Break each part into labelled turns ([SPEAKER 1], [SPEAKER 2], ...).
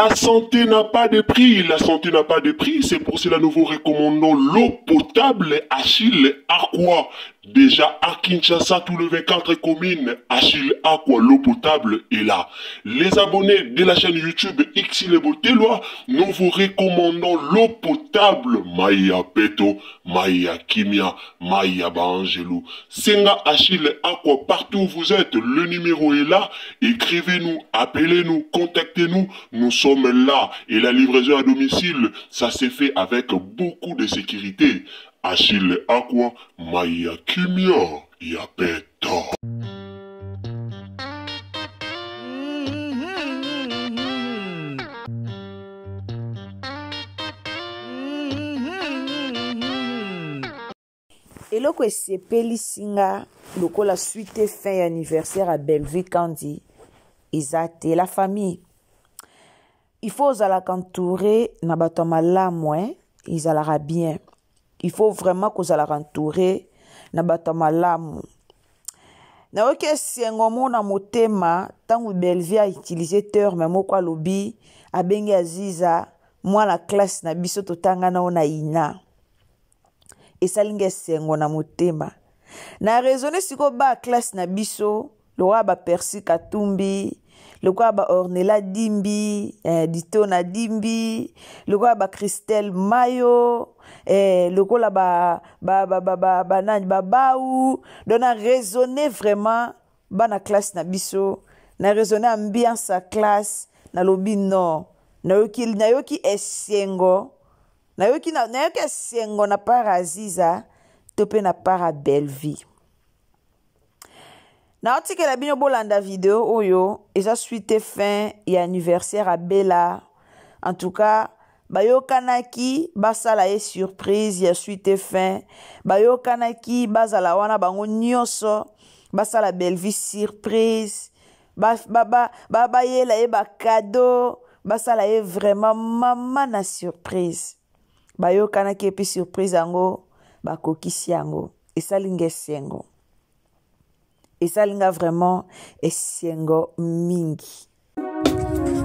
[SPEAKER 1] La santé n'a pas de prix, la santé n'a pas de prix, c'est pour cela nous vous recommandons l'eau potable Achille Aqua. Déjà à Kinshasa, tous les 24 communes, Achille Aqua, l'eau potable est là. Les abonnés de la chaîne YouTube Xile Botelwa, nous vous recommandons l'eau potable Maya Peto, Maya Kimia, Maya Bangelou. Senga Achille Aqua, partout où vous êtes, le numéro est là. Écrivez-nous, appelez-nous, contactez-nous, nous sommes là. Et la livraison à domicile, ça s'est fait avec beaucoup de sécurité. Achille Aqua, Maya Kimia, Yapeto.
[SPEAKER 2] Eloko esepeli singa lokola suite fin anniversaire à Belleville Kandi ezate la famille. Il faut ozalaka entouré na bato malamu, ezalaka bien. Il faut vraiment kozalaka entouré na bato malamu. Na oke sengo mona motema tangu Belleville a utilisé terme moko alobi abengi aziza mwana classe na biso totanga na ona ina. Esalinga sengo na motema. Na raisonner siko ba classe na biso, lo ba Percy Katumbi, le quoi ba Ornella Dimbi, Dito na Dimbi, le quoi ba Christelle Mayo, le quoi la ba nani baou, donc na raisonner vraiment ba na classe na biso, na raisonner ambiance à classe, na lobi non, na yoki esengo, na yoki esengo na para Aziza, tope na para Belleville. Na otike la bino bolanda vidéo oyo eza suite fin et anniversaire à Bella. En tout cas, bayo kanaki basala e surprise ya suite fin. Bayo kanaki bazala wana bango nyoso basala Belleville surprise. Ba yela e ba cadeau basala e vraiment maman na surprise. Bayo kanaki epi surprise yango bakokisi yango esalinga esengo. Et ça, linga vraiment esengo mingi.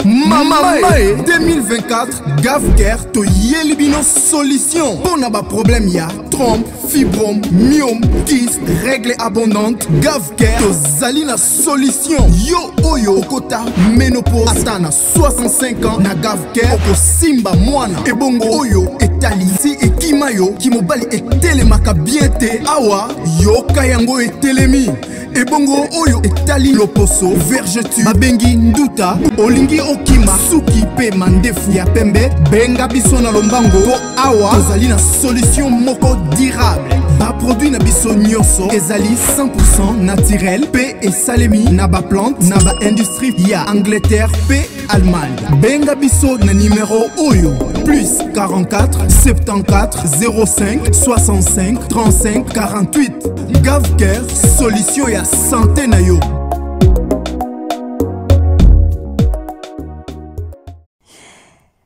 [SPEAKER 3] Mama 2024 Gavker to yelibino solution. Pour n'a pas problème ya trompe, fibrome, myome, kyste, règle abondante. Gavker to zalina solution. Yo oyo kota ménopause atana 65 ans na Gavker oko simba mwana. Ebongo oyo etali si ekimayo kimobali etelemaka bien te awa yo kayango etelemi. Ebongo oyo etali loposo vergetu babengi nduta olingi okima suki pe mandefu ya pembe benga biso na lombango po awa tozali na solution moko durable ba produit na biso nyonso ezali 100% naturel pe esalemi na ba plante na ba industrie ya Angleterre pe Allemagne. Benga biso na numéro oyo plus 44 74 05 65 35 48. Gavker solution ya santé na yo.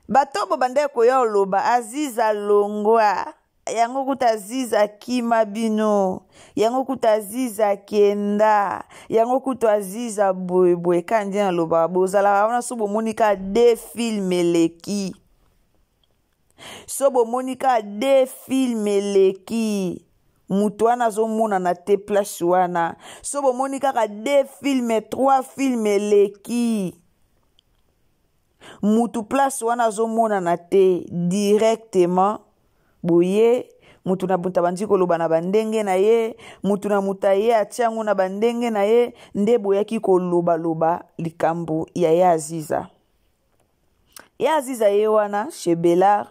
[SPEAKER 2] Bato bobande koya oloba Aziza longwa yango kuta Aziza kima bino yango kuta Aziza kenda yango kuta Aziza boy kandi na loba bozala wana so bomonika de film eleki so bomonika de film eleki mutu wana azomona na te place wana so bomoni kaka 2 films 3 films eleki mutu place wana azomona na te directement boye mutu na bunta bandi koloba na bandenge na ye mutu na mutaye atiango na bandenge na ye nde boyaki koloba loba likambo ya ye Aziza ye wana chez Bellard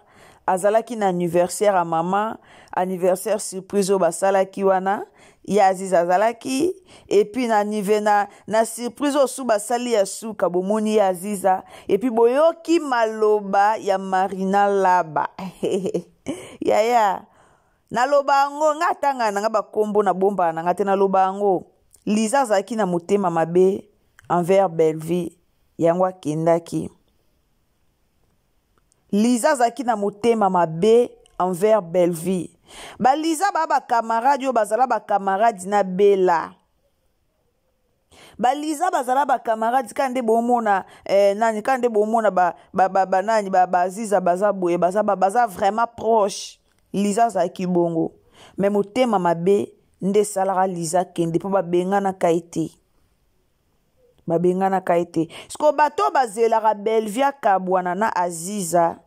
[SPEAKER 2] azalaki na anniversaire à maman anniversaire surprise au basalaki wana ya Aziza azalaki et puis na surprise au sou basali ya suka bomoni ya Aziza et puis boyoki maloba ya Marina Laba ya na lobango ngatanga na bakombo na bomba na ngate na lobango Liza azalaki na motema mabe envers Belleville yango akendaki Liza azalaki na motema mabe envers Belleville. Ba Liza ba camarade yo bazala ba camarade na Bella. Liza bazala ba camarade kande bomona nani kande bomona nani Aziza baza boye baza vraiment proche. Liza za kibongo. Mais motema mabe nde salara Liza kende po bengana kaite. Babengana kaite. Sko bato bazela Belvia kabwana na Aziza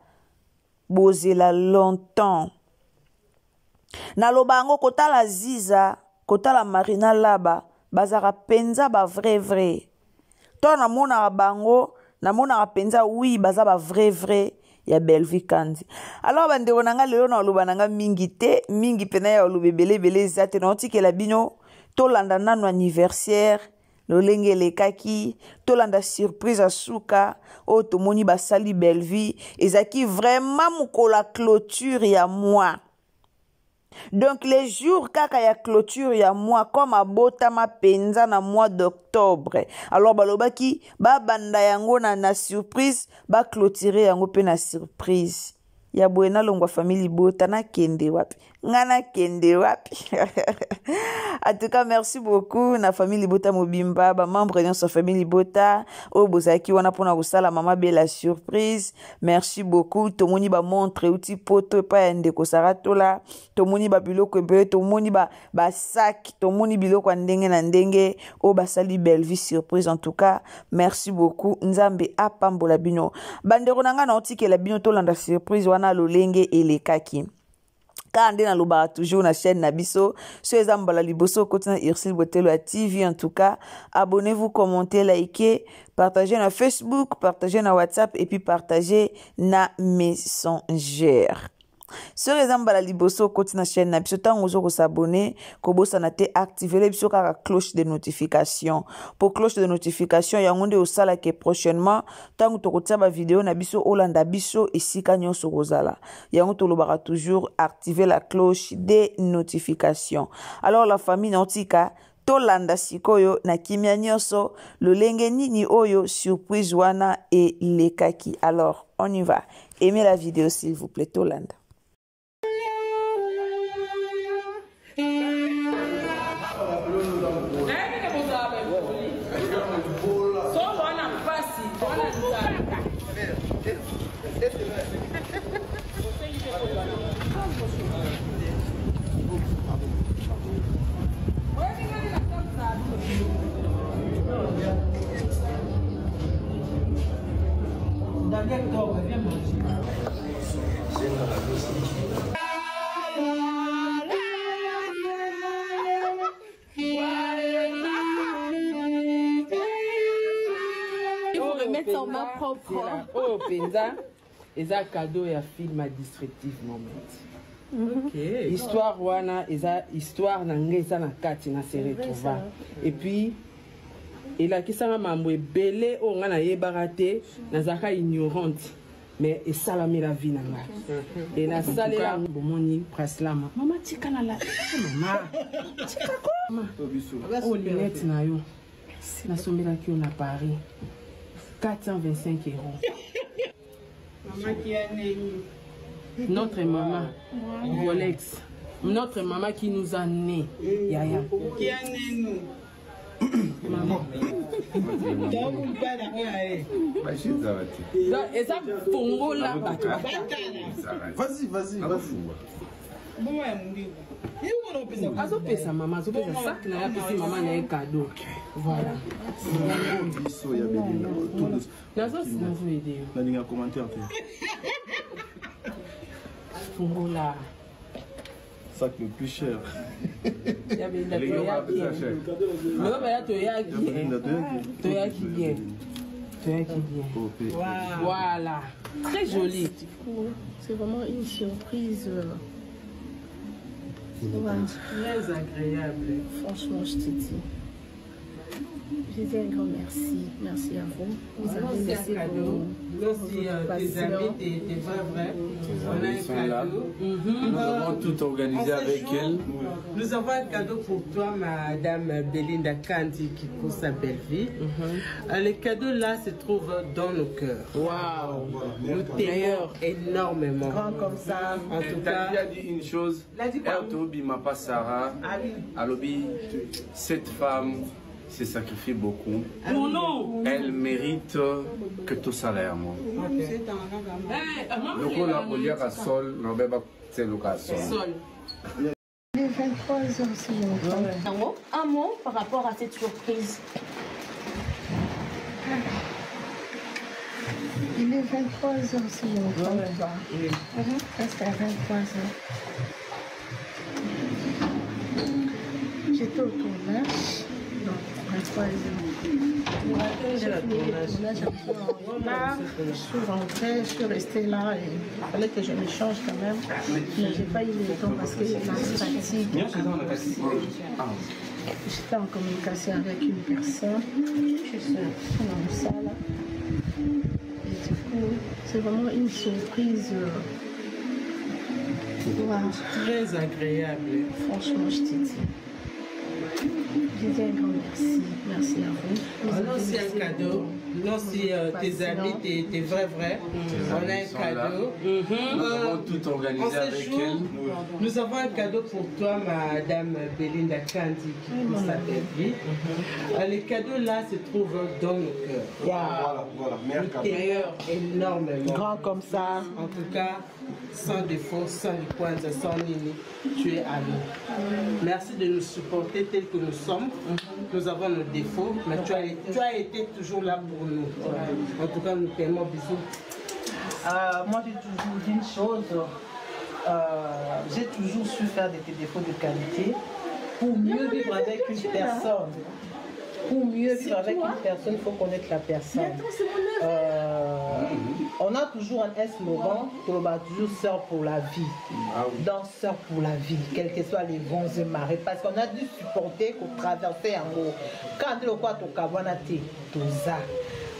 [SPEAKER 2] bozela longtemps. Na lobango kotala Aziza, kotala Marina laba, bazara penza ba vrai. To na mona bango, na mona penza oui baza ba vrai ya Belvi Kandi. Alors bandeko nanga lelo na lobananga mingi te, mingi pena ya lobebele zate na otike la bino, to landa nano anniversaire. Lolenge lekaki tolanda surprise asuka o tomoni basali Belvi ezaki vraiment mukola clôture ya moi. Donc les jours kaka ya clôture ya moi comme abota ma penza na mois d'octobre. Alors balobaki ba banda yango na surprise ba clôturer yango pe na surprise. Ya buena longwa famille bota na kende wapi. Ngana kende wapi. En tout cas, merci beaucoup na famille Bota Mobimba, ba membre de sa famille Bota, o bozaki wana pona kosala mama bela surprise. Merci beaucoup. Tomoni ba montre outi poto pa ndeko saratola. Tomoni ba biloko ebele, tomoni ba sac, tomoni biloko ndenge na ndenge o basali Belvi surprise. En tout cas, merci beaucoup. Nzambe apambola bino. Bandeko nanga na otike la bino to landa surprise wana lolenge elekaki. Quand on a toujours na chaîne Nabiso, sur les ambala liboso continue Ursule Botelo à TV. En tout cas, abonnez-vous, commentez, likez, partagez na Facebook, partagez na WhatsApp et puis partagez na Messenger. Sur les ambala liboso continue na chaîne Nabiso, tant vous vous s'abonner, kobo sanate activer les biso la cloche de notification. Pour cloche de notification, ya ngonde au sala que prochainement, tant que tu ba vidéo Nabiso Olanda biso et si kanyo so rozala. Ya ngonde lobara toujours activer la cloche de notification. Alors la famille Nantika tolanda sikoyo na kimia nyonso lolenge nini oyo surprise wana et lekaki. Alors on y va. Aimez la vidéo s'il vous plaît tolanda.
[SPEAKER 4] Mettre en main propre. Oh, Penza, et ça cadeau et un film à distractif moment. Ok. Histoire wana, et ça histoire n'angeza na kati na se retrouva. Et puis et là qui ça m'a mambo belé on a yebaraté na zaka ignorante. Mais et ça la met la vie nanga. Et la salle là bomoni praslama. Maman tika na la. Maman. Tika ko. Maman. Oh lunette na yo. Na sombela ki on a Paris. 425 €. Maman qui a né. Notre maman, Rolex. Notre maman qui nous a nés. Yaya. Qui a né nous. Maman. Et ça, Pongo là. Vas-y. Azopesa maman, azopesa sac na ya pesi maman na cadeau. Voilà. Nazo aider.
[SPEAKER 5] Na ninga commentaire.
[SPEAKER 4] Voilà.
[SPEAKER 5] Sac le plus cher.
[SPEAKER 4] Il y avait la Voilà. Très joli.
[SPEAKER 6] C'est vraiment une surprise.
[SPEAKER 4] Très agréable.
[SPEAKER 6] Franchement, je te dis. Je dis un grand merci. Merci à vous. Vous avez laissé
[SPEAKER 4] tes amis, tes frères, on a un cadeau.
[SPEAKER 7] Nous avons tout organisé avec elle.
[SPEAKER 4] Nous avons un cadeau pour toi, Madame Belinda Kandi, qui pour sa belle vie. Le cadeau là se trouve dans nos cœurs. Waouh! Nous t'aimons énormément.
[SPEAKER 6] Grand comme ça.
[SPEAKER 7] En tout cas, elle a dit une chose. Elle m'a pas Sarah. Alobi, cette femme. se sacrifie beaucoup.
[SPEAKER 4] Pour nous.
[SPEAKER 7] Elle mérite que tout salaire. Donc là, au lieu à sol, on va c'est le cas sol.
[SPEAKER 6] Les 23 ans, si longtemps.
[SPEAKER 8] Un mot par rapport à cette surprise.
[SPEAKER 6] Il est 23 ans, si longtemps. Presque à 23 ans. J'étais au tournage. Donc, 23 ans. J'ai fini le tournage un peu en retard. Je suis rentrée, je suis restée là et il fallait que je me change quand même. Mais je n'ai pas eu le temps parce que la fatigue. J'étais en communication avec une personne. Je suis dans le salle. Et du coup, c'est vraiment une surprise. Wow.
[SPEAKER 4] Très agréable.
[SPEAKER 6] Franchement, je te dis. Je dis un grand merci. Merci à vous.
[SPEAKER 4] Non, c'est un cadeau. Non, si tes amis, tes vrais. On a un cadeau.
[SPEAKER 7] Nous avons tout organisé avec elle.
[SPEAKER 4] Nous avons un cadeau pour toi, Madame Belinda Kandi, qui nous s'appelle vie. Les cadeaux là se trouvent dans nos cœurs.
[SPEAKER 5] Voilà, meilleur cadeau.
[SPEAKER 4] Meilleur énormément.
[SPEAKER 6] Grand comme ça.
[SPEAKER 4] En tout cas, sans défaut, sans points, sans nini, tu es à nous. Merci de nous supporter tels que nous sommes. Nous avons nos défauts, mais tu as été toujours là pour nous. En tout cas, nous t'aimons. Bisous.
[SPEAKER 9] Moi, j'ai toujours dit une chose. J'ai toujours su faire des défauts de qualité pour mieux vivre avec une personne. Pour mieux vivre avec une personne, il faut connaître la personne. On a toujours un slogan que l'on va toujours sœur pour la vie. Donc sœur pour la vie, quels que soient les vents et marées. Parce qu'on a dû supporter qu'on traversait en haut. Quand le quoi to kabana te, tout ça.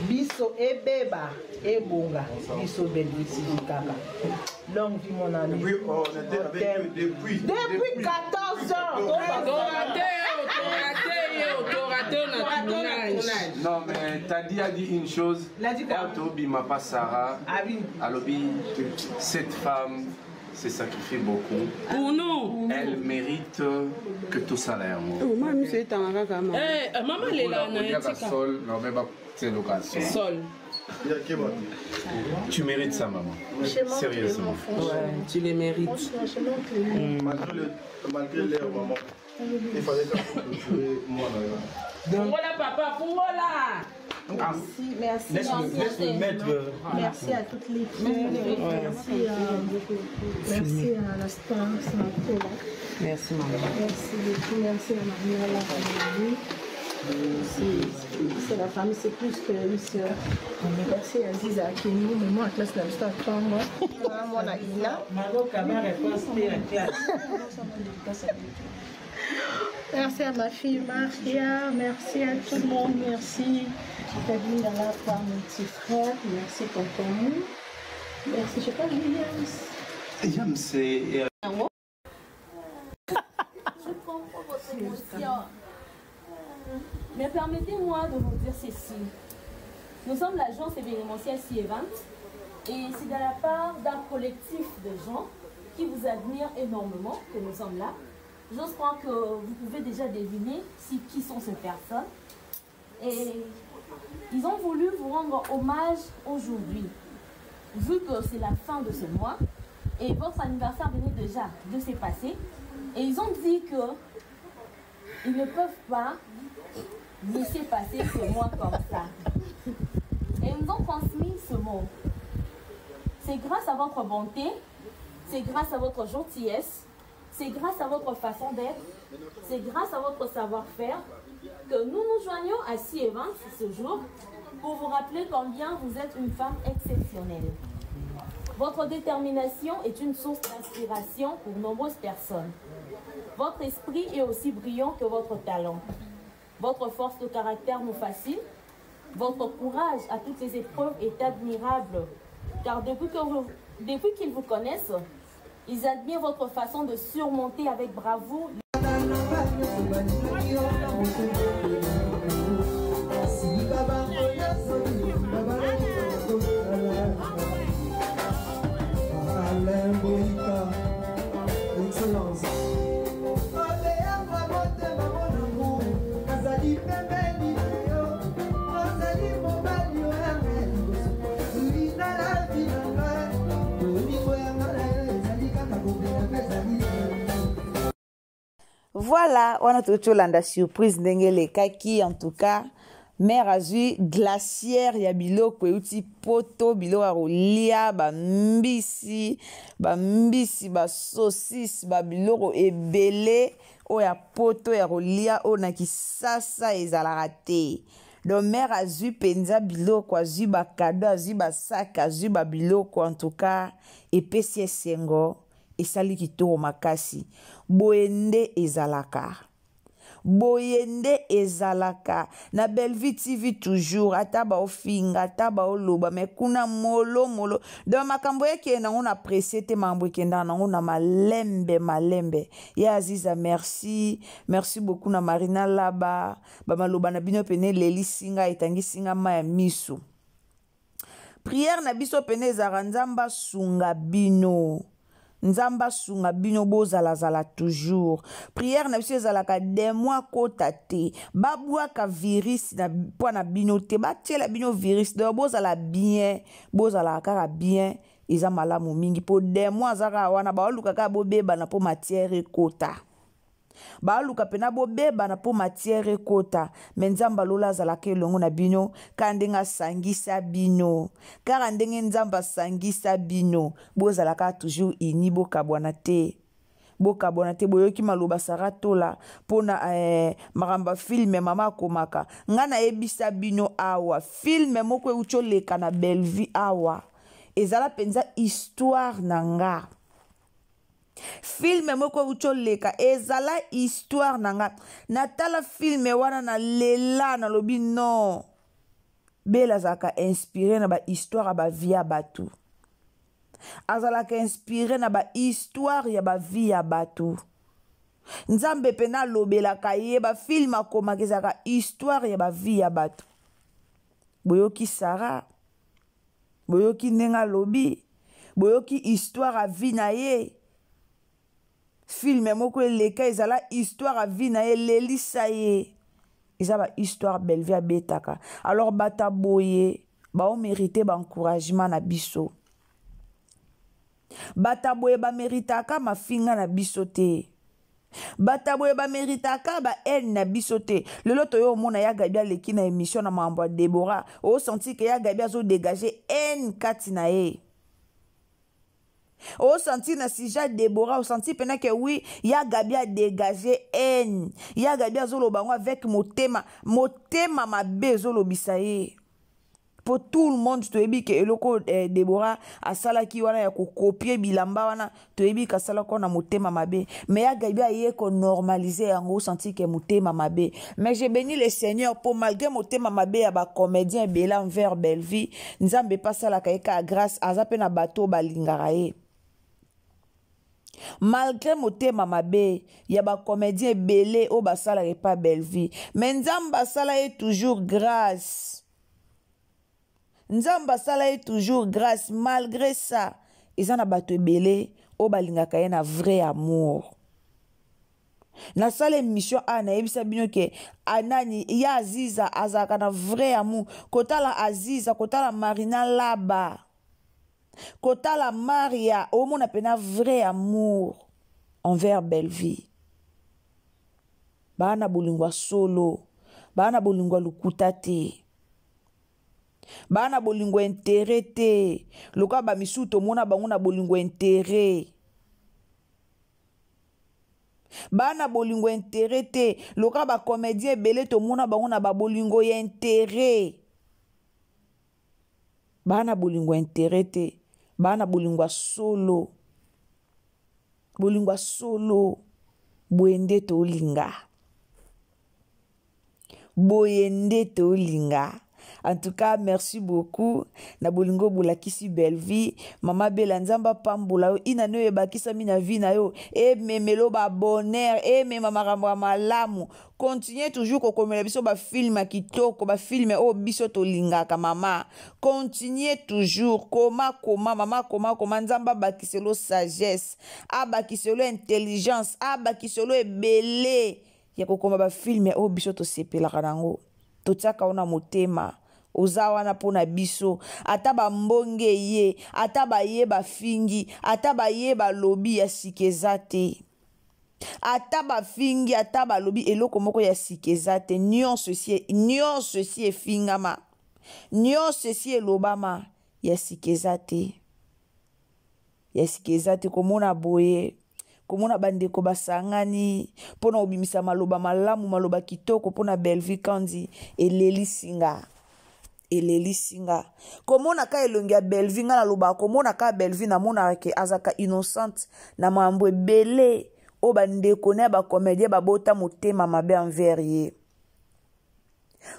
[SPEAKER 9] Biso et beba et bonga. Biso belvisi kaka. Longue vie mon ami.
[SPEAKER 5] Oui, on était avec eux depuis
[SPEAKER 9] 14 ans.
[SPEAKER 7] Non, mais Tadi a dit une chose. Tobi m'a pas Sarah. Alobi, cette femme se sacrifie beaucoup.
[SPEAKER 4] Pour nous.
[SPEAKER 7] Elle mérite que tout salaire.
[SPEAKER 4] Maman, c'est un maman, elle est là.
[SPEAKER 7] Sol, non, mais c'est l'occasion.
[SPEAKER 4] Sol.
[SPEAKER 7] Tu mérites ça, maman. Sérieusement.
[SPEAKER 4] Ouais, tu les mérites.
[SPEAKER 5] Malgré l'air, maman, il fallait que moi là.
[SPEAKER 4] Voilà, papa, voilà.
[SPEAKER 6] Merci. Merci à toute l'équipe. Merci à la star.
[SPEAKER 4] Merci, maman.
[SPEAKER 6] Merci beaucoup. Merci à Marie. C'est la famille, c'est plus qu'une sœur. Merci à Ziza Akini, mais moi, en classe, je suis à Congo. Moi, on a Ina. Merci à ma fille Maria, merci à tout le monde, merci. J'étais dans la part mon petit frère, merci tonton Mou. Merci, je sais pas
[SPEAKER 7] Yam, c'est.
[SPEAKER 8] Je comprends votre émotion. Mais permettez-moi de vous dire ceci. Nous sommes l'agence événementielle C-Event et c'est de la part d'un collectif de gens qui vous admirent énormément que nous sommes là. J'ose croire que vous pouvez déjà deviner qui sont ces personnes. Et ils ont voulu vous rendre hommage aujourd'hui. Vu que c'est la fin de ce mois et votre anniversaire venait déjà de se passer. Et ils ont dit qu'ils ne peuvent pas laisser passer ce mois comme ça. Et ils nous ont transmis ce mot. C'est grâce à votre bonté, c'est grâce à votre gentillesse, c'est grâce à votre façon d'être, c'est grâce à votre savoir-faire que nous nous joignons à C-Event ce jour pour vous rappeler combien vous êtes une femme exceptionnelle. Votre détermination est une source d'inspiration pour nombreuses personnes. Votre esprit est aussi brillant que votre talent. Votre force de caractère nous fascine. Votre courage à toutes les épreuves est admirable. Car depuis qu'ils vous connaissent, ils admirent votre façon de surmonter avec bravoure.
[SPEAKER 10] Excellence.
[SPEAKER 2] Voilà, on a tout la surprise ndengele kaki en tout cas. Mère azui glaciaire ya biloko euti poto biloko ya kolia bambisi ba saucisse ba biloko ebele oya poto ya kolia o na kisasa ezalaka te. Donc mère azui penza biloko azui ba cadeau azui ba sac azui ba biloko en tout cas epesi esengo esali kitoko makasi boyende ezalaka. Boyende ezalaka na Bellevue TV toujours ataba ofinga ataba oloba me kuna molo donc makambo yeke na on apprécié te mambo kenda na on malembe ya Aziza merci beaucoup na Marina Laba ba maloba na bino pene leli singa etangi singa ma ya miso prière na biso pene ezara nzamba sunga bino Nzamba sunga bino bozala toujours. Prière na biso ezalaka des mois kota te. Babwaka virus na po na bino te. Batiela bino virus de bozala bien. Bozala kaka bien. Eza malamu mingi po des mois zaka wana ba luka ka bobeba na po matière kota. Ba luka pena bobeba na po matière kota. Menzamba lola zalaka elongo na bino kandenga sangisa bino. Kara ndenge nzamba sangisa bino bozalaka toujours ini bokabwana te. Bokabwana te boyoki maloba saratola pona maramba filme mama komaka. Ngana ebisa bino awa filme moko eucho leka na Bellevue awa. Ezala penza histoire nanga. Filme moko ucho leka ezala histoire nanga natala filme wana na lela na lobi non bela zaka inspiré na ba histoire ba via batu azala ka inspiré na ba histoire ya ba via batu nzambe pena lobela ka ye ba film akoma kezaka histoire ya ba via batu boyoki Sarah boyoki nenga lobi boyoki histoire a vie na ye Filme moko eleka ezala histoire a vie na ye lelisa ye ezaba histoire Bellevue betaka alors bata boye ba o mériter ba encouragement na biso bata boye ba méritaka mafinga na biso te bata boye ba méritaka ba haine na biso te lelo toyo mona ya Gabi aleki na émission na mambo Deborah o senti que ya Gabi azo dégager haine kati na ye au senti na sija Deborah au senti pena que oui ya Gabi a dégagé haine ya Gabi azolo bango avec motema mabe zolo bisaye pour tout le monde to ebi ke eloko Deborah asala ki wana ya ko copier bilamba wana to ebi ka sala ko na motema mabe mais ya Gabi a ye ko normaliser yango senti que motema mabe mais j'ai béni le Seigneur pour malgré motema mabe ya ba comédien bela envers Bellevue nzambe pas sala ka grâce azape na bato balingara ye malgré motema mabe ya ba comédien belé o basala et pas Bellevue mais nzamba sala est toujours grâce nzamba sala est toujours grâce malgré ça ezana bato belé o balingaka ye na vrai amour na sala émission ana ebisa bino ke anani ya Aziza azaka na vrai amour kotala Aziza kotala Marina Laba Kota la Maria, au monde appelle un vrai amour envers Bellevue. Bana bolingwa solo, bana bolingwa lukutate, bana bolingwa intérêt te, loka ba misuto mona banguna bolingwa intérêt. Bana bolingwa intérêt te, loka ba comédien belé to mona banguna ba bolingwa intérêt. Bana bolingwa intérêt te. Bana bolingwa solo boyende to linga en tout cas merci beaucoup na bolingo bolakisi Bellevue mama bela nzamba pambola yo ina no ebakisa mina vie na yo e memelo ba bonheur e mema makambo malamu continuez toujours ko komela biso ba film kitoko ba film o biso to lingaka mama continuez toujours koma mama nzamba bakiselo sagesse abakiselo intelligence abakiselo ebele ya ko koma ba film o biso to sepelaka nango totiaka ona motema ozawa na pona biso ataba mbonge ye ataba ye ba fingi ataba ye ba lobi ya sikezate ata bafingi ata balobi eloko moko ya sika eza te nyonso esi efingama nyonso esi elobama ya sika eza te komona boye komona bandeko basangani mpona obimisa maloba malamu maloba kitoko mpona Belleville Kandi elelisinga komona ka elongi ya Belleville nga naloba komona ka Belleville namonaka ke azaka innocente na mambo ebele o bandeko na bacomédien babota motema mabe envers ye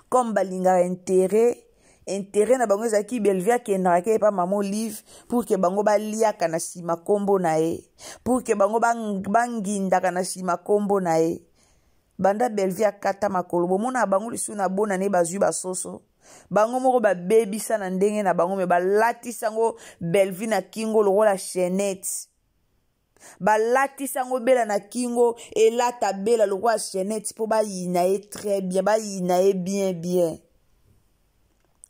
[SPEAKER 2] comme balingaka intérêt na bango ezalaki Belleville akendaka epa mama Olive pour que bango baliaka na nsima kombo na ye pour que bango bangindaka na nsima kombo na ye banda Belleville akata makolo bomona bango lisu na bona ne bazwi basoso bango moko babebisa na ndenge na bango me balatisa ngo Belleville na kingo lokola chaînette balatisa ngo bela na kingo elata bela lokola chaînette po bayina ye très bien bayina ye bien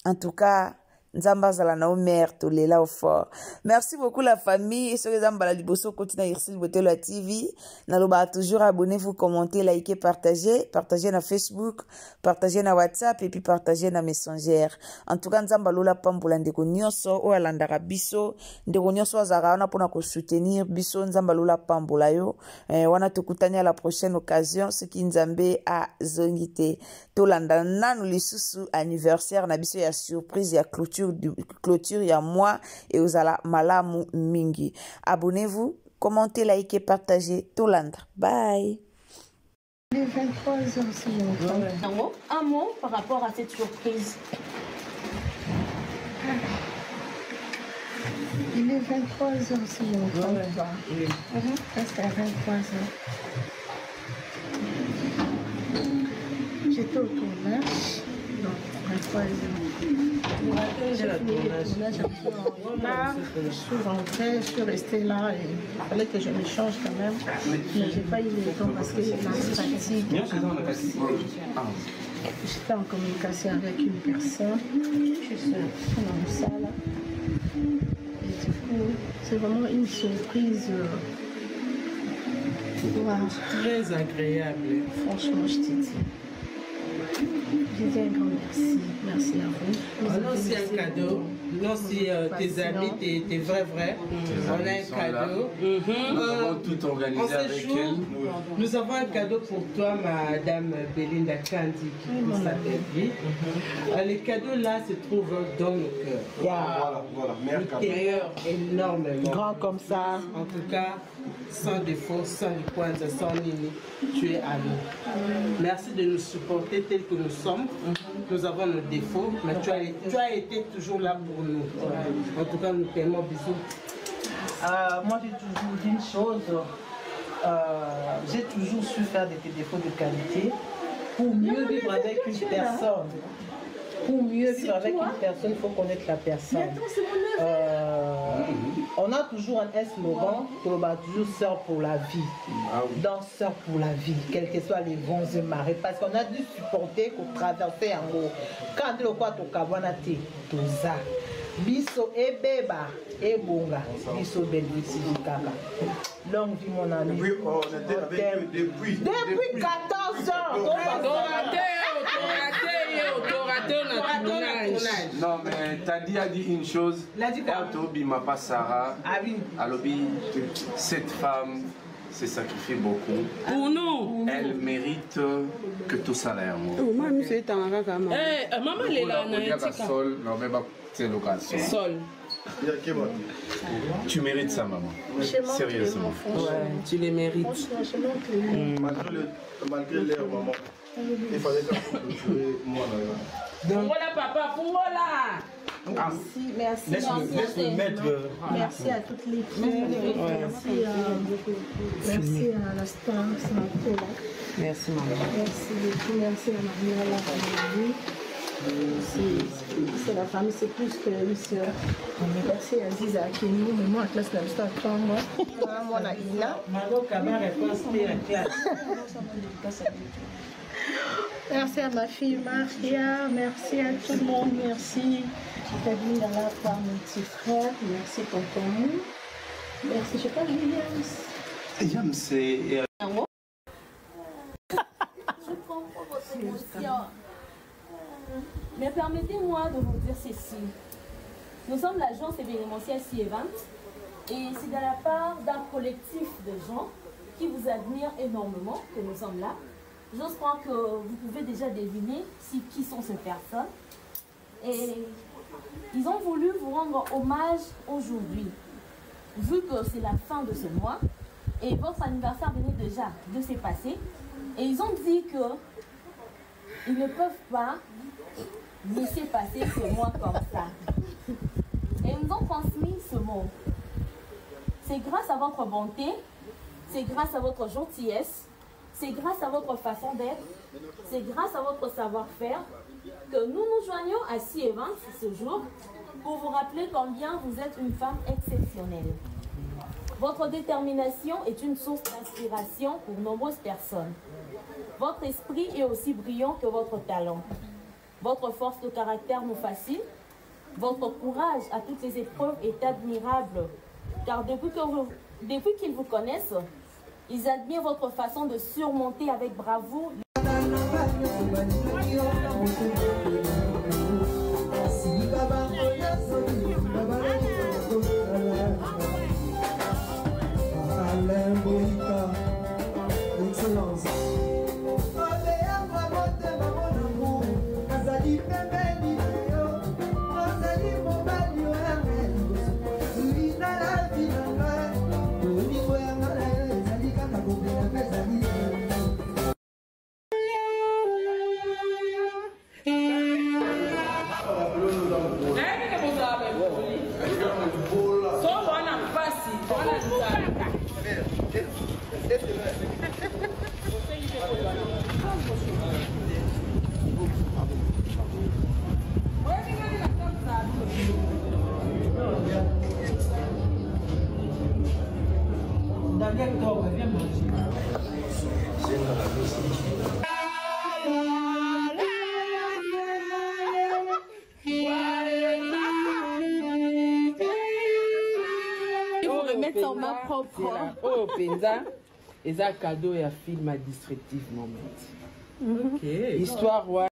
[SPEAKER 2] en tout cas nzamba zala na omer tolela au fort. Merci beaucoup la famille et ceux zamba la liboso continue Irsil Botelo à TV naloba toujours abonnez-vous, commentez, likez, partagez na Facebook, partagez na WhatsApp et puis partagez na Messenger. En tout cas nzamba lola pambola ndeko nyonso o alandaka biso ndeko nyonso azara wana pona ko soutenir biso nzamba lola pambola yo wana tokutanya la prochaine occasion ce qui nzambe a zongité tolanda nanu lisusu anniversaire na biso ya surprise ya clôture ya moi et uzala malamu mingi. Abonnez-vous, commentez, likez, partagez. Tolanda. Bye.
[SPEAKER 6] Il est 23h,
[SPEAKER 8] Un mot par rapport à cette surprise.
[SPEAKER 6] Il est 23h, si je ne me trompe pas. Presque à 23h. J'étais au tournage. Donc, 23h. Je suis rentrée, je suis restée là et il fallait que je me change quand même. Mais j'ai pas eu le temps parce que j'ai la fatigue. J'étais en communication avec une personne. Je suis dans la salle. Et du coup, c'est vraiment une surprise.
[SPEAKER 4] Très agréable.
[SPEAKER 6] Franchement, je te dis. Je dis un grand merci. Merci à vous.
[SPEAKER 4] Non, c'est un cadeau. Non, si tes amis, tes vrais. On a un cadeau.
[SPEAKER 7] Nous avons tout organisé avec elle.
[SPEAKER 4] Nous avons un cadeau pour toi, Madame Belinda Kandi, qui s'appelle vie. Le cadeau là se trouve dans le cœur.
[SPEAKER 5] Voilà,
[SPEAKER 4] Meilleur énormément.
[SPEAKER 9] Grand comme ça.
[SPEAKER 4] En tout cas, sans défaut, sans Kwanza, sans Nini, tu es à nous. Merci de nous supporter tels que nous sommes. Nous avons nos défauts, mais tu as été toujours là pour nous. En tout cas, nous t'aimons. Bisous.
[SPEAKER 9] Moi, j'ai toujours dit une chose. J'ai toujours su faire des défauts de qualité pour mieux vivre avec une personne. Pour mieux vivre avec une personne, il faut connaître la personne. On a toujours un slogan, toujours sœur pour la vie. Danseur pour la vie, quels que soient les vents et marées. Parce qu'on a dû supporter qu'on traversait en haut. Quand le quoi to kabanate, tout ça. Biso et beba et bonga. Biso Belleville Kaka. Longue vie mon ami.
[SPEAKER 5] Oui, on était avec eux depuis
[SPEAKER 9] 14 ans.
[SPEAKER 7] Non, mais Tadi a dit une chose.
[SPEAKER 4] Il a dit quoi?
[SPEAKER 7] Bima pas Sarah.
[SPEAKER 4] Ah oui.
[SPEAKER 7] Alobi, cette femme s'est sacrifiée beaucoup.
[SPEAKER 4] Pour nous.
[SPEAKER 7] Elle mérite que tout ça l'air.
[SPEAKER 4] Maman, c'est un maman, elle est là.
[SPEAKER 7] Sol, non, mais c'est l'occasion.
[SPEAKER 4] Sol.
[SPEAKER 7] Tu mérites ça, maman. Sérieusement.
[SPEAKER 4] Ouais, tu les mérites.
[SPEAKER 5] Malgré l'air, maman, il fallait que moi là.
[SPEAKER 4] Voilà, papa, pour voilà.
[SPEAKER 6] Merci.
[SPEAKER 5] Laisse-le mettre.
[SPEAKER 6] Merci à toutes les filles. Merci à la star,
[SPEAKER 4] Merci, maman.
[SPEAKER 6] Merci beaucoup. Merci à Marie. C'est la famille, c'est plus qu'une sœur. Merci à Ziza Akini, mais moi, à classe, la histoire, moi, moi, la Ina. Merci à ma fille Maria, merci à tout le monde, merci. Je suis venue là voir mon petit frère, merci tonton. Merci, je sais pas, Williams.
[SPEAKER 7] Williams, c'est
[SPEAKER 8] votre émotion. Mais permettez-moi de vous dire ceci. Nous sommes l'agence événementielle C-Event et c'est de la part d'un collectif de gens qui vous admirent énormément que nous sommes là. J'ose croire que vous pouvez déjà deviner qui sont ces personnes. Et ils ont voulu vous rendre hommage aujourd'hui, vu que c'est la fin de ce mois et votre anniversaire venait déjà de se passer. Et ils ont dit qu'ils ne peuvent pas laisser passer ce mois comme ça. Et ils nous ont transmis ce mot. C'est grâce à votre bonté, c'est grâce à votre gentillesse, c'est grâce à votre façon d'être, c'est grâce à votre savoir-faire que nous nous joignons à C-Event ce jour pour vous rappeler combien vous êtes une femme exceptionnelle. Votre détermination est une source d'inspiration pour nombreuses personnes. Votre esprit est aussi brillant que votre talent. Votre force de caractère nous fascine. Votre courage à toutes les épreuves est admirable. Car depuis qu'ils vous connaissent, ils admirent votre façon de surmonter avec bravoure.
[SPEAKER 4] Mettre en main propre. Oh, Penza, et un cadeau et un film à distractif moment. Ok. Histoire, ouais.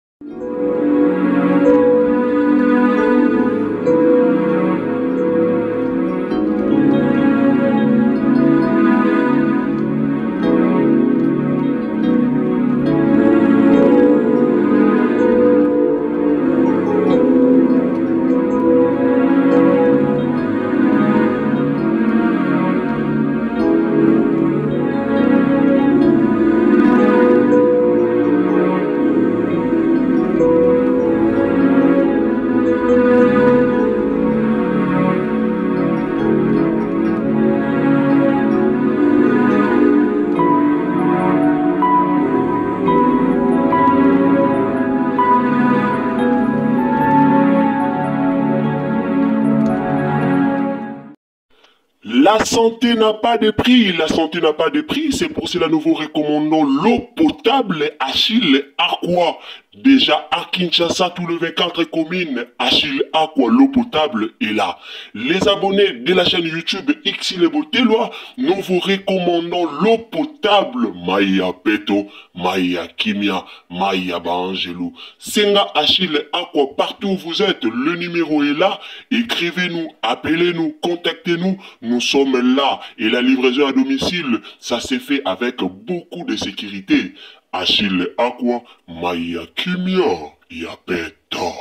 [SPEAKER 1] La santé n'a pas de prix, la santé n'a pas de prix, c'est pour cela que nous vous recommandons l'eau potable Achille Aqua. Déjà à Kinshasa, tout le 24 communes, Achille Aqua, l'eau potable est là. Les abonnés de la chaîne YouTube Xile Botelwa, nous vous recommandons l'eau potable Maya Peto, Maya Kimia, Maya Bangelou. Senga Achille Aqua, partout où vous êtes, le numéro est là. Écrivez-nous, appelez-nous, contactez-nous, nous sommes là. Et la livraison à domicile, ça s'est fait avec beaucoup de sécurité. Achille Aqua, Maya Kimia, Yapeto.